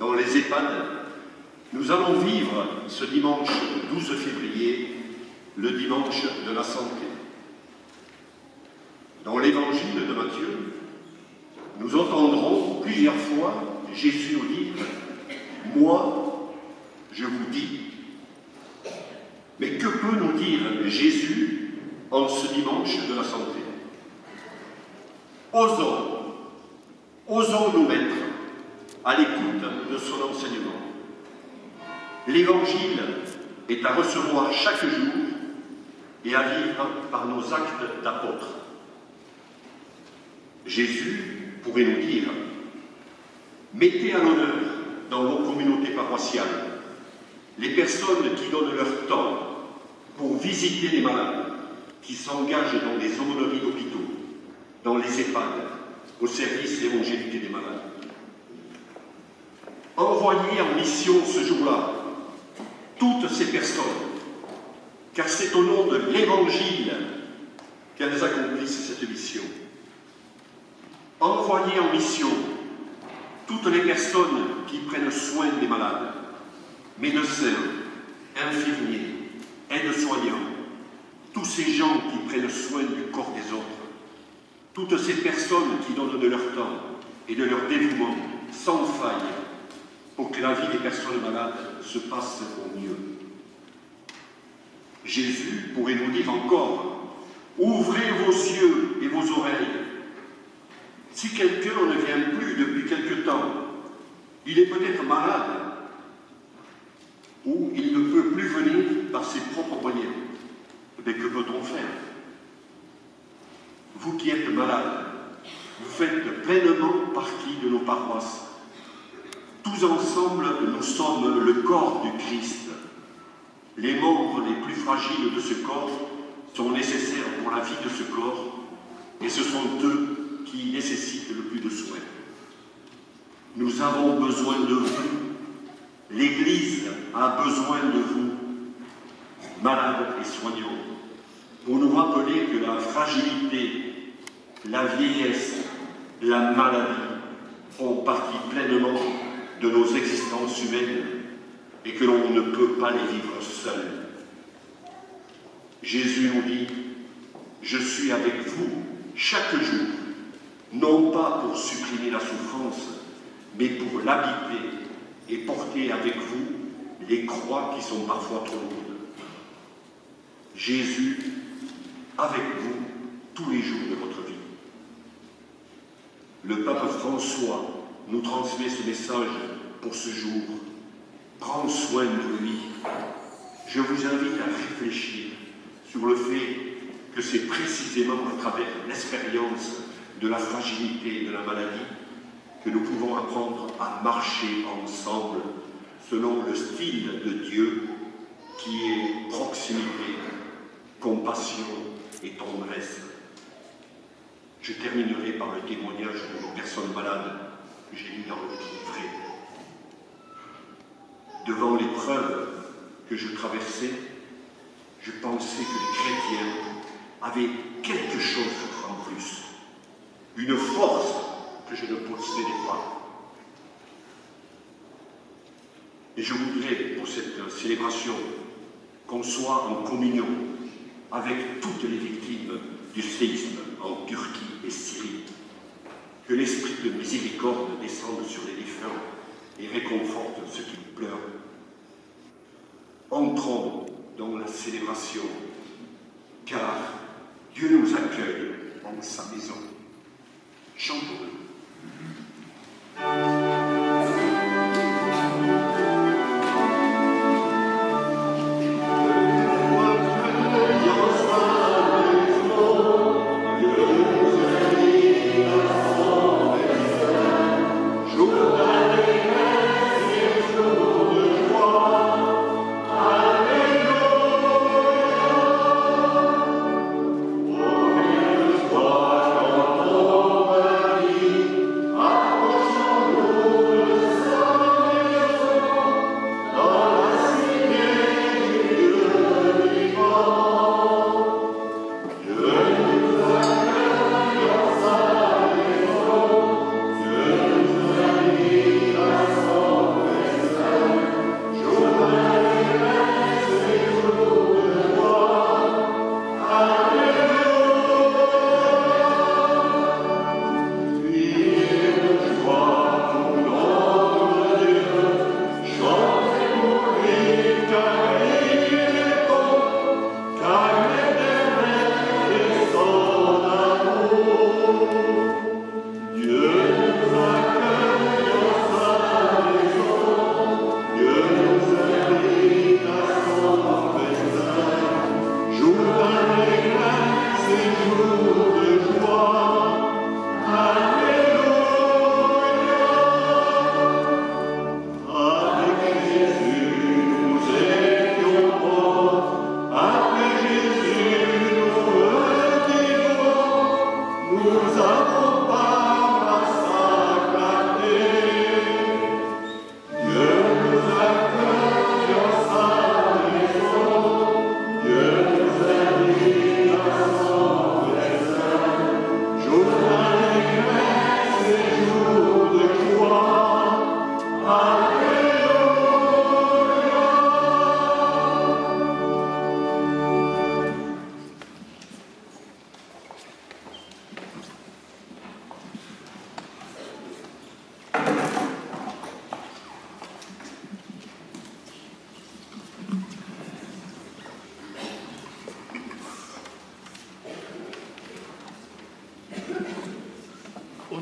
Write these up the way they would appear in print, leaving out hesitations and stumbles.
dans les EHPAD, nous allons vivre ce dimanche 12 février, le dimanche de la santé. Dans l'évangile de Matthieu, nous entendrons plusieurs fois Jésus nous dire « Moi, je vous dis ». Mais que peut nous dire Jésus en ce dimanche de la santé? Osons nous mettre à l'écoute de son enseignement. L'Évangile est à recevoir chaque jour et à vivre par nos actes d'apôtres. Jésus pourrait nous dire « Mettez à l'honneur dans vos communautés paroissiales les personnes qui donnent leur temps pour visiter les malades, qui s'engagent dans les aumôneries d'hôpitaux, dans les EHPAD, au service évangélique des malades. Envoyez en mission ce jour-là toutes ces personnes, car c'est au nom de l'Évangile qu'elles accomplissent cette mission. Envoyez en mission toutes les personnes qui prennent soin des malades, médecins, infirmiers, aides-soignants, tous ces gens qui prennent soin du corps des autres, toutes ces personnes qui donnent de leur temps et de leur dévouement sans faille pour que la vie des personnes malades se passe au mieux. Jésus pourrait nous dire encore « Ouvrez vos yeux et vos oreilles. Si quelqu'un ne vient plus depuis quelque temps, il est peut-être malade ou il ne peut plus venir par ses propres moyens. Mais que peut-on faire? Vous qui êtes malade, vous faites pleinement partie de nos paroisses. Tous ensemble, nous sommes le corps du Christ. Les membres les plus fragiles de ce corps sont nécessaires pour la vie de ce corps, et ce sont eux qui nécessitent le plus de soins. Nous avons besoin de vous. L'Église a besoin de vous, malades et soignants, pour nous rappeler que la fragilité, la vieillesse, la maladie font partie pleinement de nos existences humaines et que l'on ne peut pas les vivre seul. Jésus nous dit « Je suis avec vous chaque jour, non pas pour supprimer la souffrance, mais pour l'habiter et porter avec vous les croix qui sont parfois trop lourdes. » Jésus avec vous tous les jours de votre vie. Le pape François nous transmet ce message pour ce jour. Prends soin de lui. Je vous invite à réfléchir sur le fait que c'est précisément à travers l'expérience de la fragilité et de la maladie que nous pouvons apprendre à marcher ensemble selon le style de Dieu qui est proximité, compassion et tendresse. Je terminerai par le témoignage de personnes malades que j'ai lu dans le livret. Devant l'épreuve que je traversais, je pensais que les chrétiens avaient quelque chose en plus, une force que je ne possédais pas. Et je voudrais, pour cette célébration, qu'on soit en communion avec toutes les victimes du séisme en Turquie et Syrie. Que l'esprit de miséricorde descende sur les défunts et réconforte ceux qui pleurent. Entrons dans la célébration, car Dieu nous accueille dans sa maison. Chantons-le. Amen.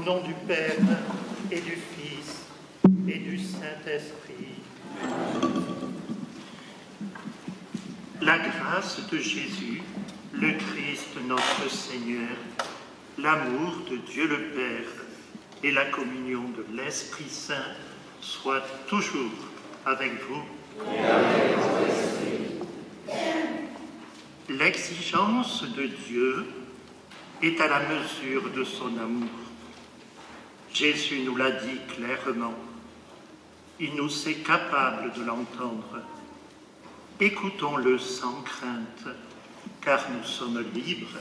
nom du Père et du Fils et du Saint-Esprit. La grâce de Jésus, le Christ notre Seigneur, l'amour de Dieu le Père et la communion de l'Esprit Saint soient toujours avec vous. Et avec votre esprit. L'exigence de Dieu est à la mesure de son amour. Jésus nous l'a dit clairement. Il nous est capable de l'entendre. Écoutons-le sans crainte, car nous sommes libres.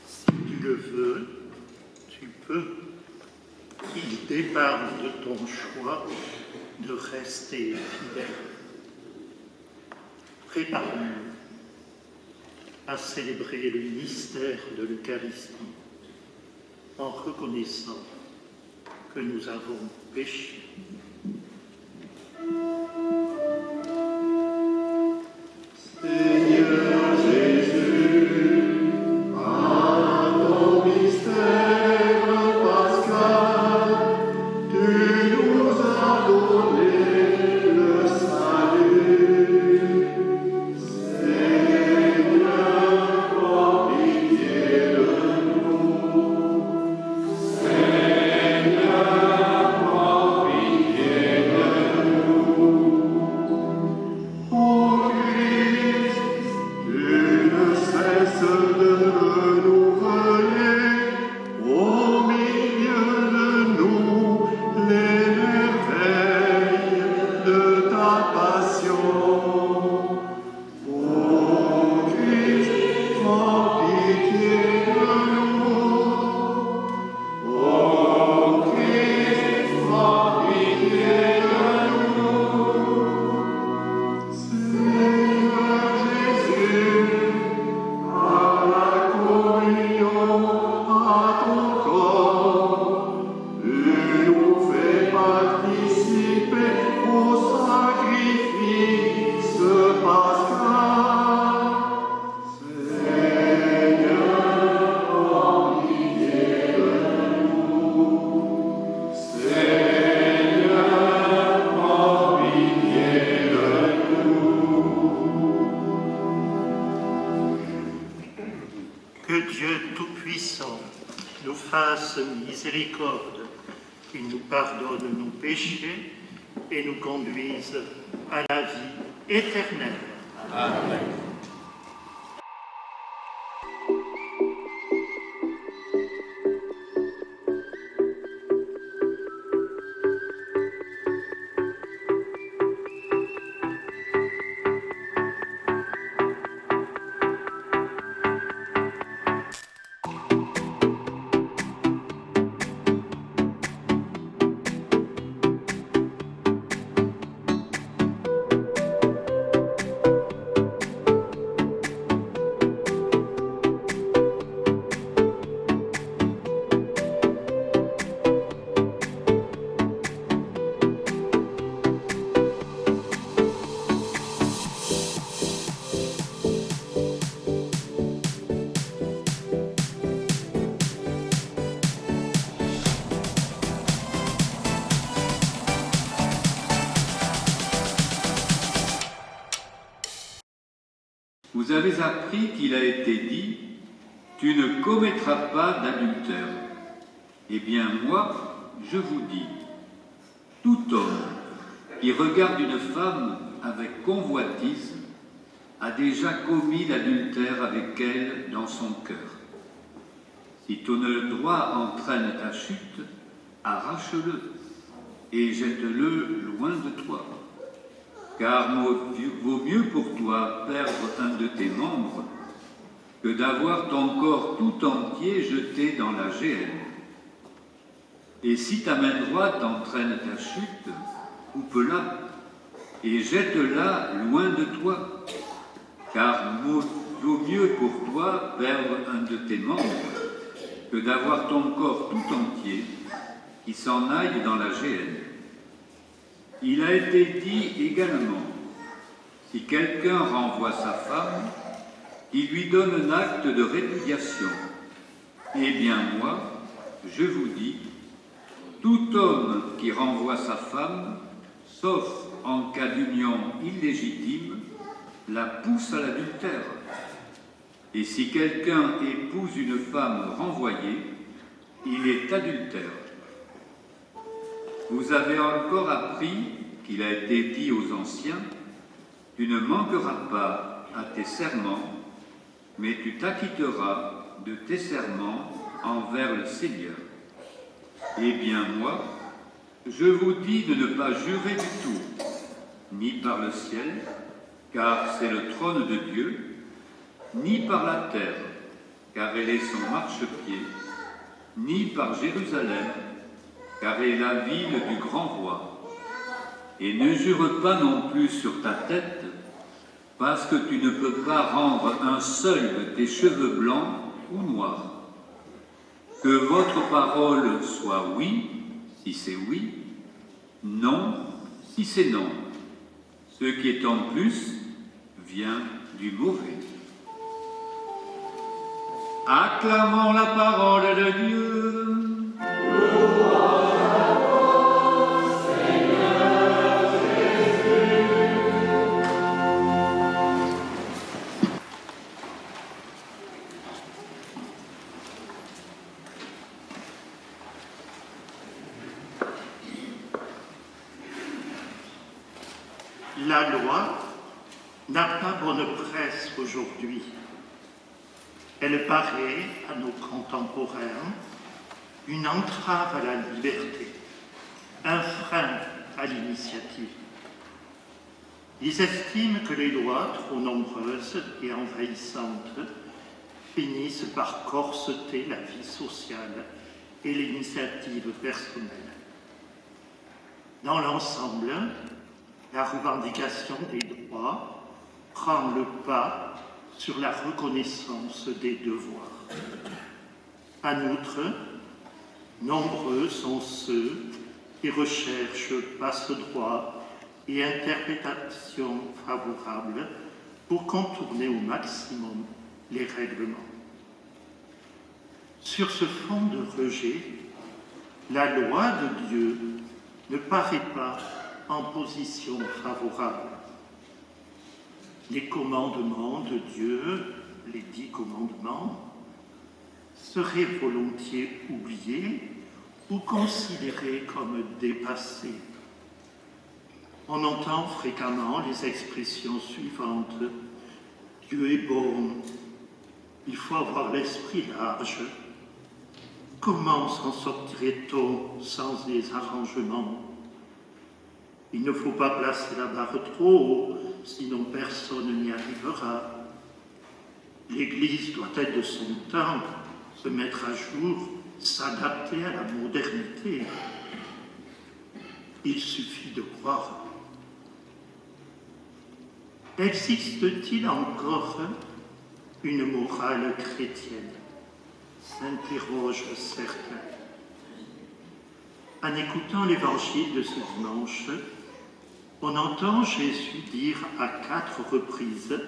Si tu le veux, tu peux. Il dépend de ton choix de rester fidèle. Préparons-nous à célébrer le mystère de l'Eucharistie en reconnaissant que nous avons péché. Seigneur Jésus, par ton mystère pascal, tu nous as donné le salut. Seigneur, prends pitié de nous. Seigneur, prends pitié de nous. Ô Christ, tu ne cesses de renouveler au milieu de nous les merveilles de ta passion. Ô Christ, prends pitié de nous. Ô Christ, prends pitié de nous. Seigneur Jésus, à la communion à ton corps, tu nous fais participer au sacrifice pascal. Seigneur, prends pitié de nous. Seigneur, prends pitié de nous. Que Dieu Tout-Puissant nous fasse miséricorde, qu'il nous pardonne nos péchés et nous conduise à la vie éternelle. Amen. Vous avez appris qu'il a été dit « Tu ne commettras pas d'adultère ». Eh bien, moi, je vous dis, tout homme qui regarde une femme avec convoitise a déjà commis l'adultère avec elle dans son cœur. Si ton œil droit entraîne ta chute, arrache-le et jette-le loin de toi. Car vaut mieux pour toi perdre un de tes membres que d'avoir ton corps tout entier jeté dans la géhenne. Et si ta main droite entraîne ta chute, coupe-la et jette-la loin de toi. Car vaut mieux pour toi perdre un de tes membres que d'avoir ton corps tout entier qui s'en aille dans la géhenne. Il a été dit également, si quelqu'un renvoie sa femme, il lui donne un acte de répudiation. Eh bien moi, je vous dis, tout homme qui renvoie sa femme, sauf en cas d'union illégitime, la pousse à l'adultère. Et si quelqu'un épouse une femme renvoyée, il est adultère. Vous avez encore appris qu'il a été dit aux anciens, « Tu ne manqueras pas à tes serments, mais tu t'acquitteras de tes serments envers le Seigneur. » Eh bien moi, je vous dis de ne pas jurer du tout, ni par le ciel, car c'est le trône de Dieu, ni par la terre, car elle est son marchepied, ni par Jérusalem, car elle est la ville du grand roi. Et ne jure pas non plus sur ta tête, parce que tu ne peux pas rendre un seul de tes cheveux blancs ou noirs. Que votre parole soit oui, si c'est oui, non, si c'est non. Ce qui est en plus vient du mauvais. Acclamons la parole de Dieu. La loi n'a pas bonne presse aujourd'hui. Elle paraît à nos contemporains une entrave à la liberté, un frein à l'initiative. Ils estiment que les lois, trop nombreuses et envahissantes, finissent par corseter la vie sociale et l'initiative personnelle. Dans l'ensemble, la revendication des droits prend le pas sur la reconnaissance des devoirs. En outre, nombreux sont ceux qui recherchent passe-droit et interprétations favorables pour contourner au maximum les règlements. Sur ce fond de rejet, la loi de Dieu ne paraît pas en position favorable. Les commandements de Dieu, les 10 commandements, seraient volontiers oubliés ou considérés comme dépassés. On entend fréquemment les expressions suivantes. Dieu est bon, il faut avoir l'esprit large. Comment s'en sortirait-on sans des arrangements? Il ne faut pas placer la barre trop haut, sinon personne n'y arrivera. L'Église doit être de son temps, se mettre à jour, s'adapter à la modernité. Il suffit de croire. Existe-t-il encore une morale chrétienne? S'interrogent certains. En écoutant l'évangile de ce dimanche, on entend Jésus dire à 4 reprises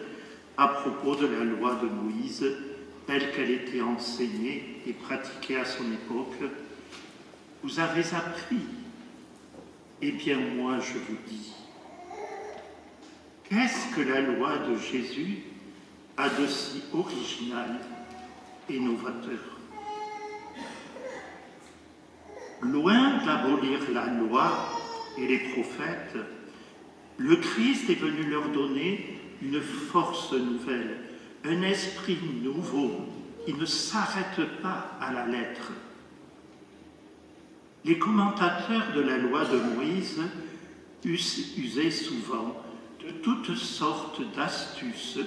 à propos de la loi de Moïse, telle qu'elle était enseignée et pratiquée à son époque, « Vous avez appris, eh bien moi je vous dis. » Qu'est-ce que la loi de Jésus a de si original et novateur? Loin d'abolir la loi et les prophètes, le Christ est venu leur donner une force nouvelle, un esprit nouveau qui ne s'arrête pas à la lettre. Les commentateurs de la loi de Moïse usaient souvent de toutes sortes d'astuces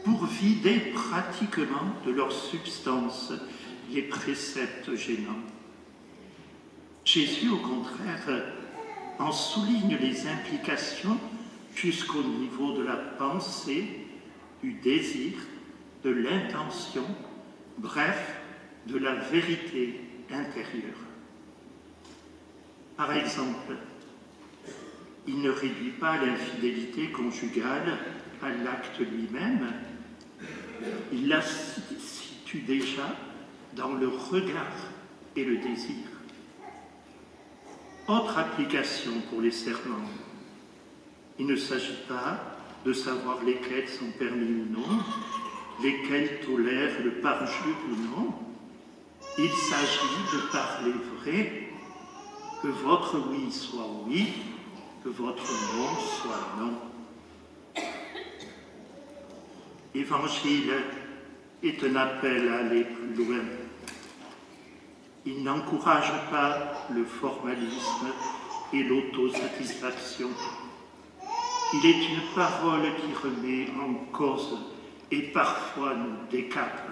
pour vider pratiquement de leur substance les préceptes gênants. Jésus, au contraire, en souligne les implications jusqu'au niveau de la pensée, du désir, de l'intention, bref, de la vérité intérieure. Par exemple, il ne réduit pas l'infidélité conjugale à l'acte lui-même, il la situe déjà dans le regard et le désir. Autre application pour les serments. Il ne s'agit pas de savoir lesquels sont permis ou non, lesquels tolèrent le parjure ou non. Il s'agit de parler vrai, que votre oui soit oui, que votre non soit non. L'Évangile est un appel à aller plus loin. Il n'encourage pas le formalisme et l'autosatisfaction. Il est une parole qui remet en cause et parfois nous décape.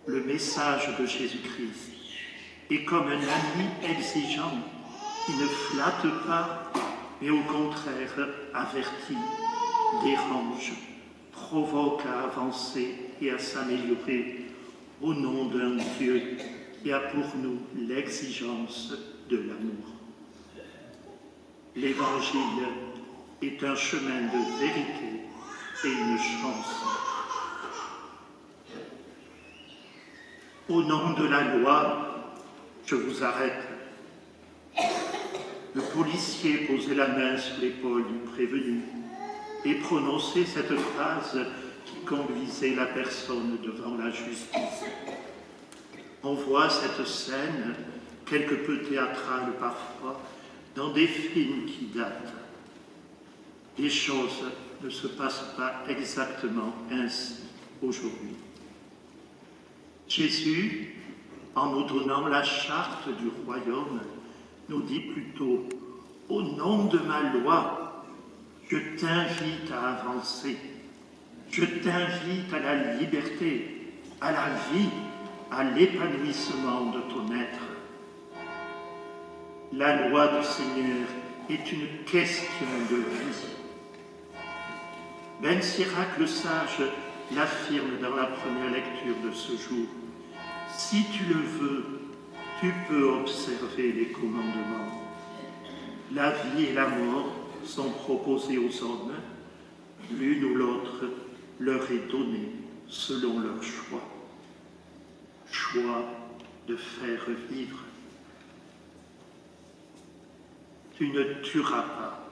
Le message de Jésus-Christ est comme un ami exigeant qui ne flatte pas, mais au contraire avertit, dérange, provoque à avancer et à s'améliorer au nom d'un Dieu qui a pour nous l'exigence de l'amour. L'Évangile est un chemin de vérité et une chance. Au nom de la loi, je vous arrête. Le policier posait la main sur l'épaule du prévenu et prononçait cette phrase qui conduisait la personne devant la justice. On voit cette scène, quelque peu théâtrale parfois, dans des films qui datent. Les choses ne se passent pas exactement ainsi aujourd'hui. Jésus, en nous donnant la charte du royaume, nous dit plutôt « Au nom de ma loi, je t'invite à avancer, je t'invite à la liberté, à la vie, à l'épanouissement de ton être. » La loi du Seigneur est une question de vie. Ben Sirac le sage l'affirme dans la première lecture de ce jour. Si tu le veux, tu peux observer les commandements. La vie et la mort sont proposées aux hommes. L'une ou l'autre leur est donnée selon leur choix. Choix de faire vivre. Tu ne tueras pas.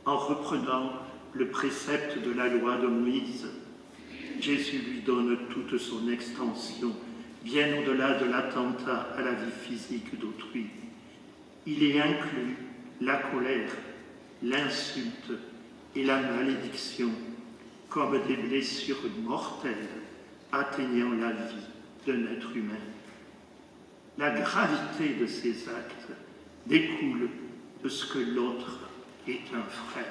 En reprenant le précepte de la loi de Moïse, Jésus lui donne toute son extension, bien au-delà de l'attentat à la vie physique d'autrui. Il y inclut la colère, l'insulte et la malédiction comme des blessures mortelles atteignant la vie d'un être humain. La gravité de ces actes découle de ce que l'autre est un frère.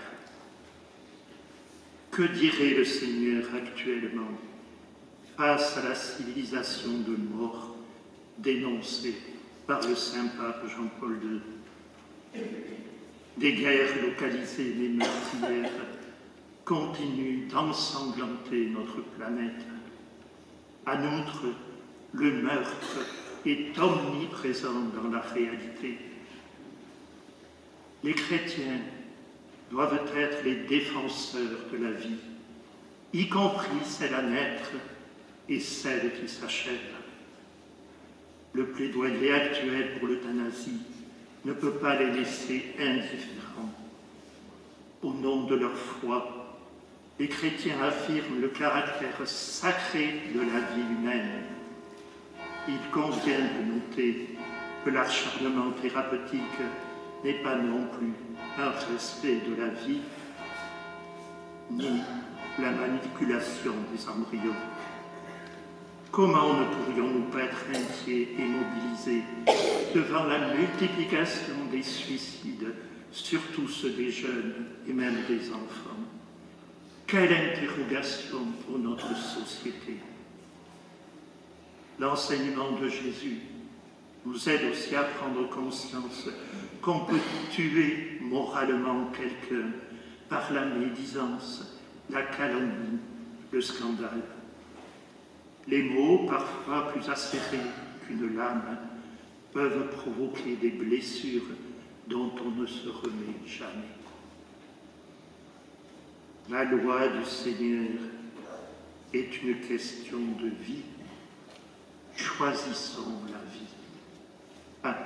Que dirait le Seigneur actuellement face à la civilisation de mort dénoncée par le Saint-Pape Jean-Paul II? Des guerres localisées mais meurtrières continuent d'ensanglanter notre planète. En outre, le meurtre est omniprésent dans la réalité. Les chrétiens doivent être les défenseurs de la vie, y compris celle à naître et celle qui s'achève. Le plaidoyer actuel pour l'euthanasie ne peut pas les laisser indifférents. Au nom de leur foi, les chrétiens affirment le caractère sacré de la vie humaine. Il convient de noter que l'acharnement thérapeutique n'est pas non plus un respect de la vie, ni la manipulation des embryons. Comment ne pourrions-nous pas être inquiets et mobilisés devant la multiplication des suicides, surtout ceux des jeunes et même des enfants? Quelle interrogation pour notre société! L'enseignement de Jésus nous aide aussi à prendre conscience qu'on peut tuer moralement quelqu'un par la médisance, la calomnie, le scandale. Les mots, parfois plus acérés qu'une lame, peuvent provoquer des blessures dont on ne se remet jamais. La loi du Seigneur est une question de vie. choisissons la vie. Amen.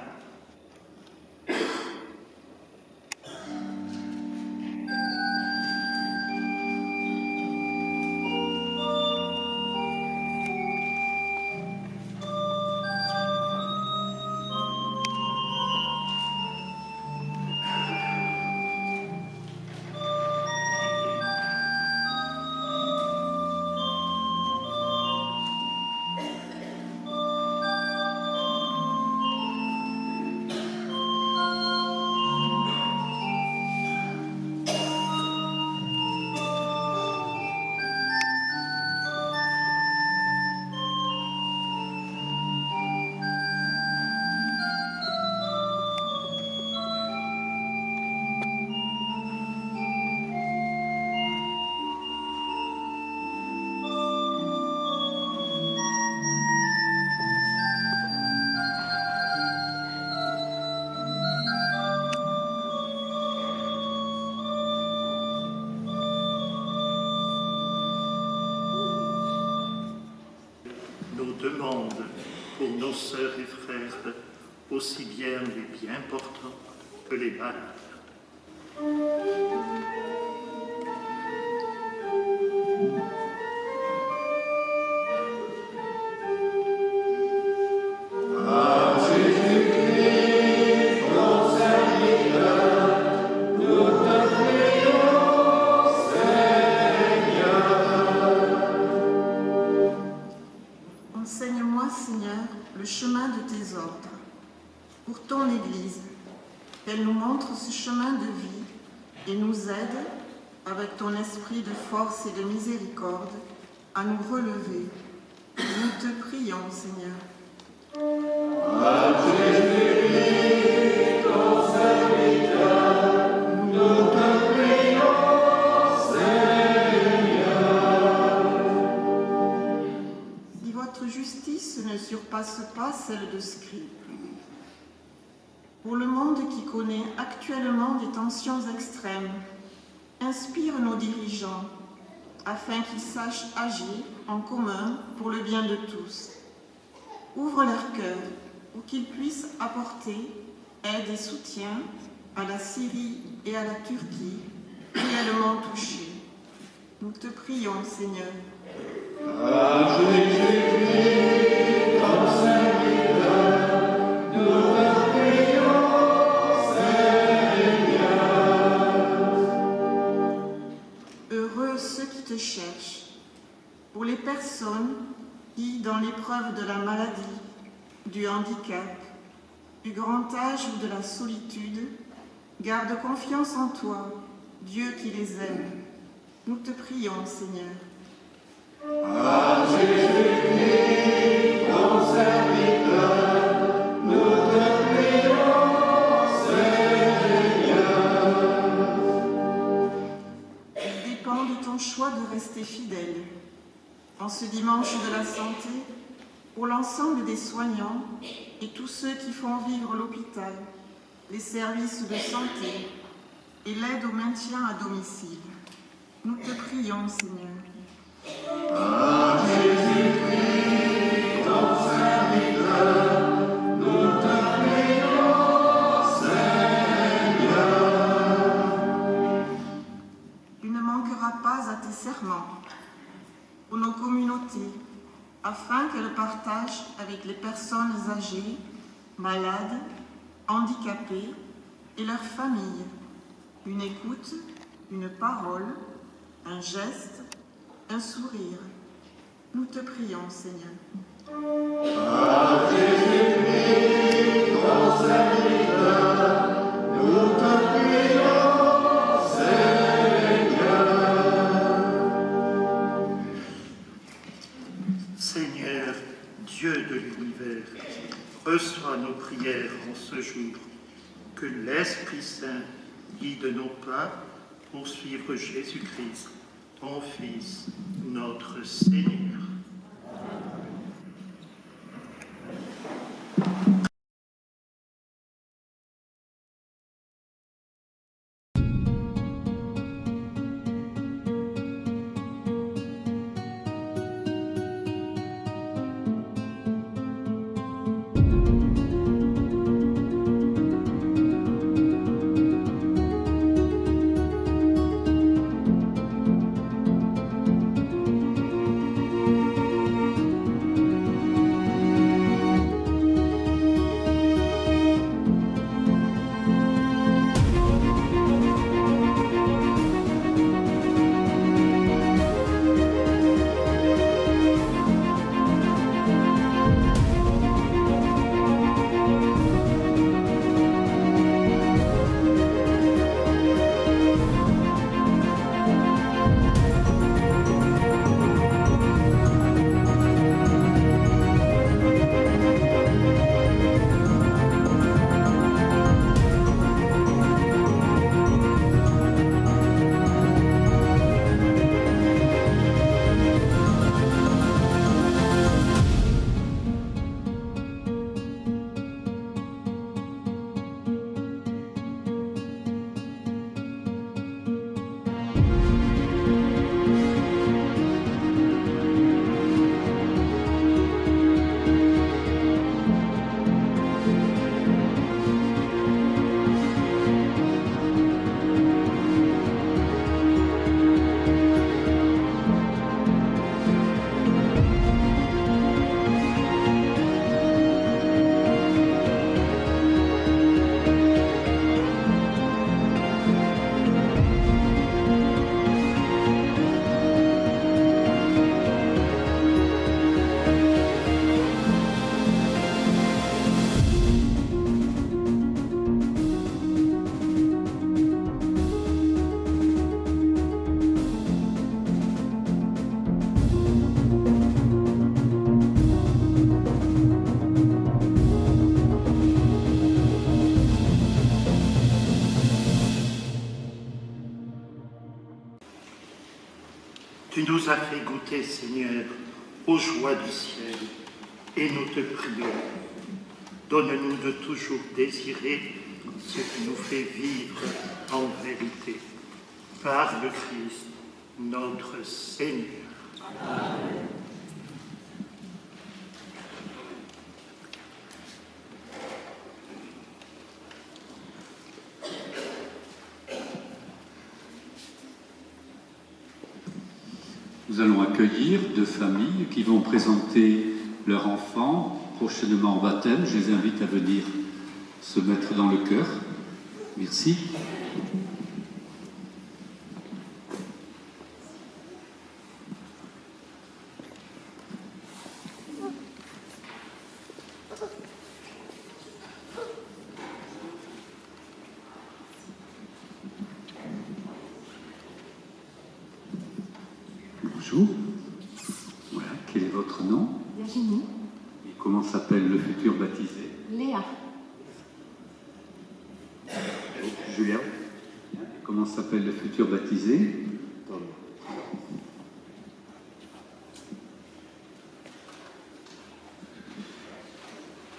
Nos demandes pour nos sœurs et frères, aussi bien les bien portants que les malades. Enseigne-moi, Seigneur, le chemin de tes ordres. Pour ton Église, qu'elle nous montre ce chemin de vie et nous aide, avec ton esprit de force et de miséricorde, à nous relever. Nous te prions, Seigneur. Si votre justice ne surpasse pas celle de scribes, pour le monde qui connaît actuellement des tensions extrêmes, inspire nos dirigeants afin qu'ils sachent agir en commun pour le bien de tous. Ouvre leur cœur pour qu'ils puissent apporter aide et soutien à la Syrie et à la Turquie, réellement touchées. Nous te prions, Seigneur. Heureux ceux qui te cherchent, pour les personnes qui, dans l'épreuve de la maladie, du handicap, du grand âge ou de la solitude, gardent confiance en toi, Dieu qui les aime. Nous te prions, Seigneur. Il dépend de ton choix de rester fidèle. En ce dimanche de la santé, pour l'ensemble des soignants et tous ceux qui font vivre l'hôpital, les services de santé et l'aide au maintien à domicile. Nous te prions, Seigneur. Tu ne manqueras pas à tes serments pour nos communautés, afin qu'elles partagent avec les personnes âgées, malades, handicapées et leurs familles une écoute, une parole, un geste, un sourire. Nous te prions, Seigneur. Seigneur, Dieu de l'univers, reçois nos prières en ce jour. Que l'Esprit Saint guide nos pas pour suivre Jésus-Christ, ton Fils, notre Seigneur. Tu nous as fait goûter, Seigneur, aux joies du ciel, et nous te prions. Donne-nous de toujours désirer ce qui nous fait vivre en vérité. Par le Christ, notre Seigneur. Amen. Nous allons accueillir 2 familles qui vont présenter leur enfant prochainement en baptême. Je les invite à venir se mettre dans le cœur. Merci. Bonjour. Voilà, quel est votre nom? Virginie. Et comment s'appelle le futur baptisé? Léa. Julien. Et comment s'appelle le futur baptisé? Tom.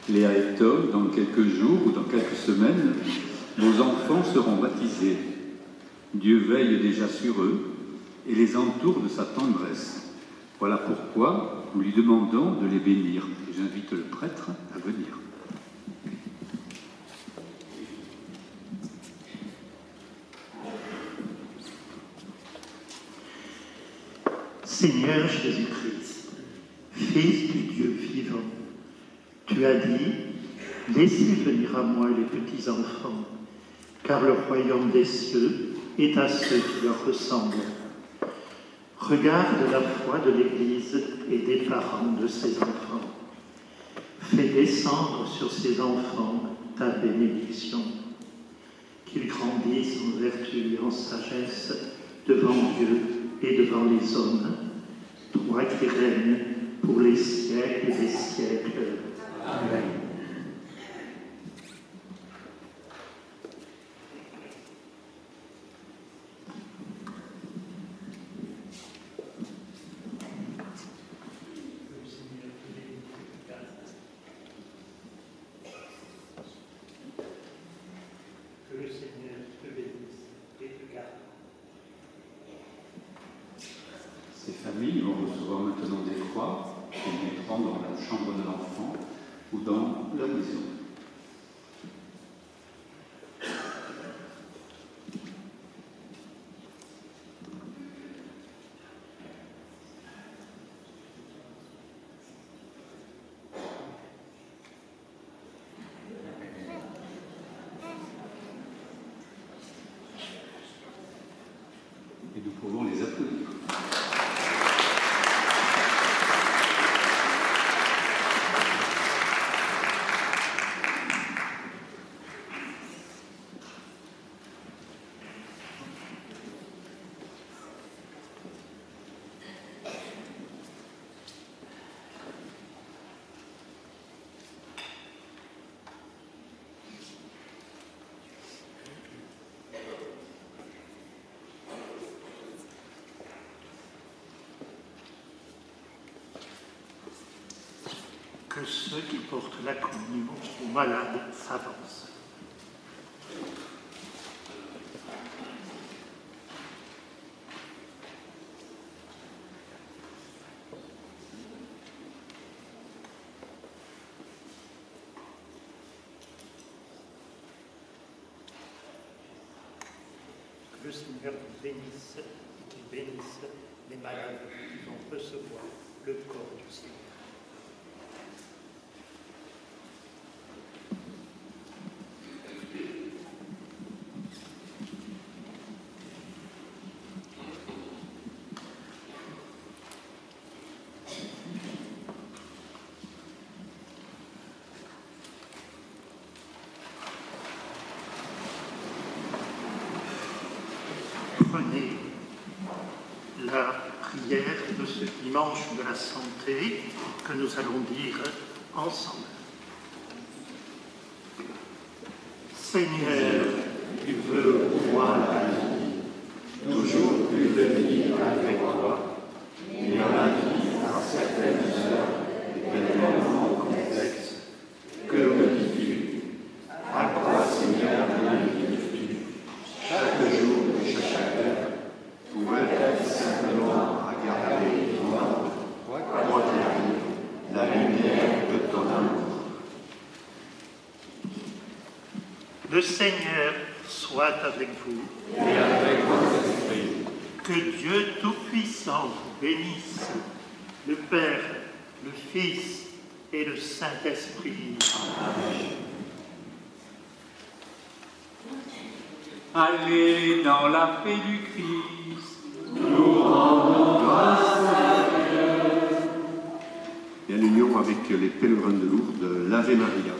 Léa et Tom, dans quelques jours ou dans quelques semaines, vos enfants seront baptisés. Dieu veille déjà sur eux et les entoure de sa tendresse. Voilà pourquoi nous lui demandons de les bénir. Et j'invite le prêtre à venir. Seigneur Jésus-Christ, Fils du Dieu vivant, tu as dit, laissez venir à moi les petits-enfants, car le royaume des cieux est à ceux qui leur ressemblent. Regarde la foi de l'Église et des parents de ses enfants. Fais descendre sur ces enfants ta bénédiction, qu'ils grandissent en vertu et en sagesse devant Dieu et devant les hommes, toi qui règnes pour les siècles des siècles. Amen. Que le Seigneur te bénisse et te garde. Ces familles vont recevoir maintenant des croix qu'ils mettront dans la chambre de l'enfant ou dans leur maison. Et nous pouvons les applaudir. Que ceux qui portent la communion aux malades s'avancent. Que le Seigneur vous bénisse et bénisse les malades qui vont recevoir le corps du Seigneur. Prenez la prière de ce dimanche de la santé que nous allons dire ensemble. Seigneur, Tu veux voir la vie, toujours plus venir avec toi, Le Seigneur soit avec vous. Et avec votre esprit. Que Dieu Tout-Puissant vous bénisse, le Père, le Fils et le Saint-Esprit. Allez dans la paix du Christ. Nous rendons grâce à Dieu. Et en union avec les pèlerins de Lourdes, l'Ave Maria.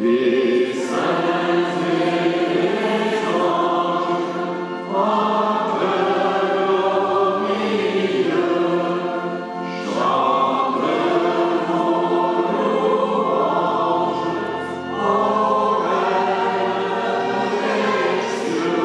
Les saints et les anges entrent au milieu, chantent vos louanges au Père des cieux.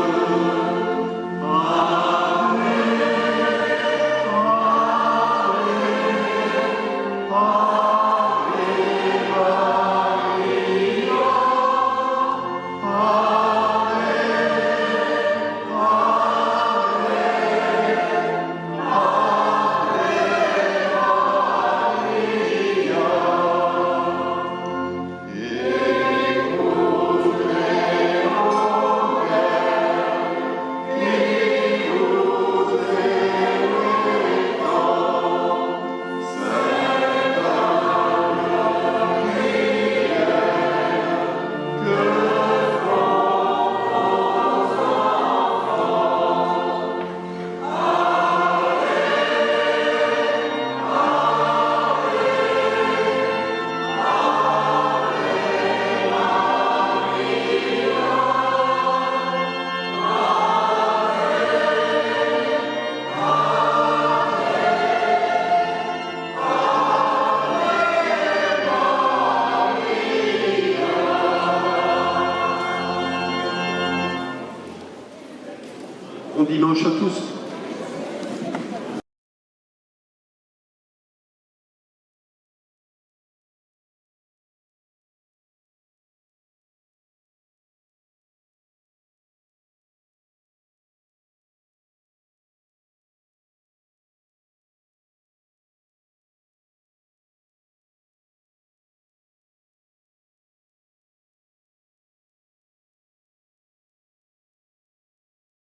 Bon dimanche à tous.